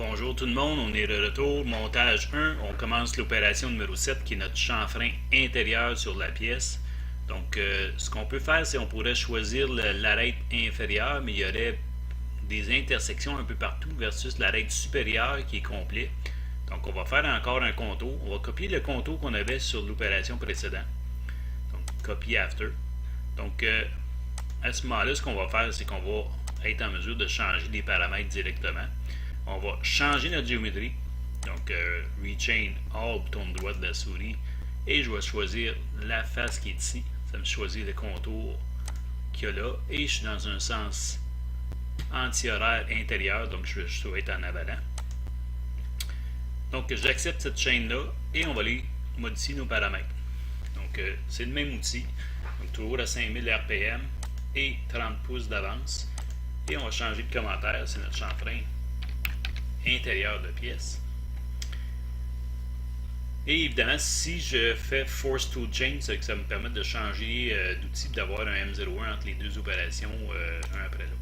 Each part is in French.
Bonjour tout le monde, on est de retour, montage 1, on commence l'opération numéro 7 qui est notre chanfrein intérieur sur la pièce. Donc ce qu'on peut faire, c'est qu'on pourrait choisir l'arête inférieure, mais il y aurait des intersections un peu partout versus l'arête supérieure qui est complet. Donc on va faire encore un contour, on va copier le contour qu'on avait sur l'opération précédente. Donc copy after. Donc à ce moment-là, ce qu'on va faire, c'est qu'on va être en mesure de changer les paramètres directement. On va changer notre géométrie. Donc, Rechain All, bouton droit de la souris. Et je vais choisir la face qui est ici. Ça me choisit le contour qu'il y a là. Et je suis dans un sens anti-horaire intérieur. Donc, je dois être en avant. Donc, j'accepte cette chaîne-là. Et on va aller modifier nos paramètres. Donc, c'est le même outil. Donc, toujours à 5000 RPM et 30 pouces d'avance. Et on va changer de commentaire. C'est notre chanfrein intérieur de pièce. Et évidemment, si je fais Force Tool Change, ça me permet de changer d'outil, d'avoir un M01 entre les deux opérations, un après l'autre.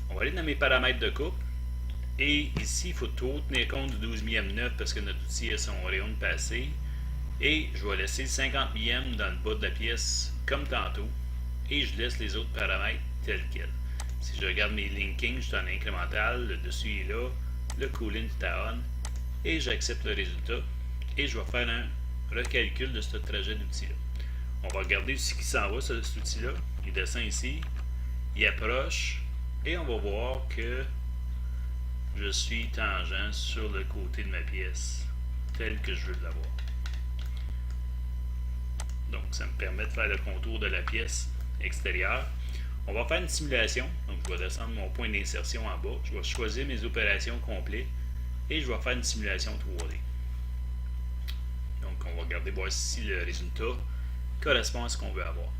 On va aller dans mes paramètres de coupe. Et ici, il faut toujours tenir compte du 12 mm 9 parce que notre outil a son rayon de passé. Et je vais laisser 50 mm dans le bas de la pièce comme tantôt. Et je laisse les autres paramètres tels quels. Si je regarde mes linkings, je suis en incrémental, le dessus est là. Le cooling est à on et j'accepte le résultat et je vais faire un recalcul de ce trajet d'outil-là. On va regarder ce qui s'en va sur cet outil-là. Il descend ici, il approche et on va voir que je suis tangent sur le côté de ma pièce tel que je veux l'avoir. Donc ça me permet de faire le contour de la pièce extérieure. On va faire une simulation, donc je vais descendre mon point d'insertion en bas, je vais choisir mes opérations complètes et je vais faire une simulation 3D. Donc on va regarder voir si le résultat correspond à ce qu'on veut avoir.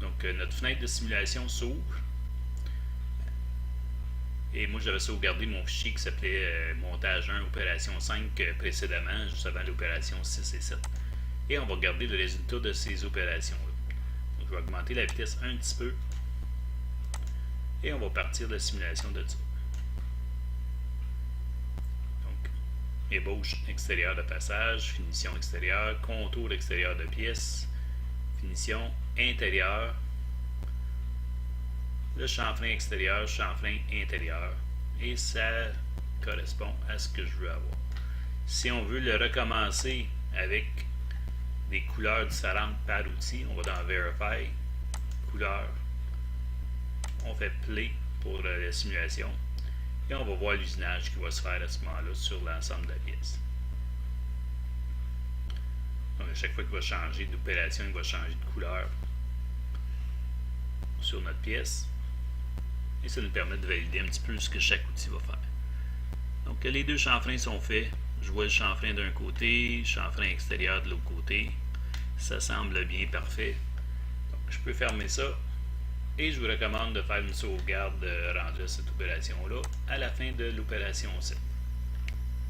Donc notre fenêtre de simulation s'ouvre et moi j'avais sauvegardé mon fichier qui s'appelait montage 1 opération 5 précédemment, juste avant l'opération 6 et 7. Et on va regarder le résultat de ces opérations-là. Je vais augmenter la vitesse un petit peu et on va partir de la simulation de ça. Donc, ébauche extérieure de passage, finition extérieure, contour extérieur de pièce, finition intérieure, le chanfrein extérieur, chanfrein intérieur et ça correspond à ce que je veux avoir. Si on veut le recommencer avec des couleurs différentes par outil, on va dans Verify, couleur, on fait Play pour la simulation et on va voir l'usinage qui va se faire à ce moment-là sur l'ensemble de la pièce. Donc à chaque fois qu'il va changer d'opération, il va changer de couleur sur notre pièce et ça nous permet de valider un petit peu ce que chaque outil va faire. Donc les deux chanfreins sont faits. Je vois le chanfrein d'un côté, chanfrein extérieur de l'autre côté. Ça semble bien parfait. Donc, je peux fermer ça. Et je vous recommande de faire une sauvegarde rendue à cette opération-là à la fin de l'opération 7.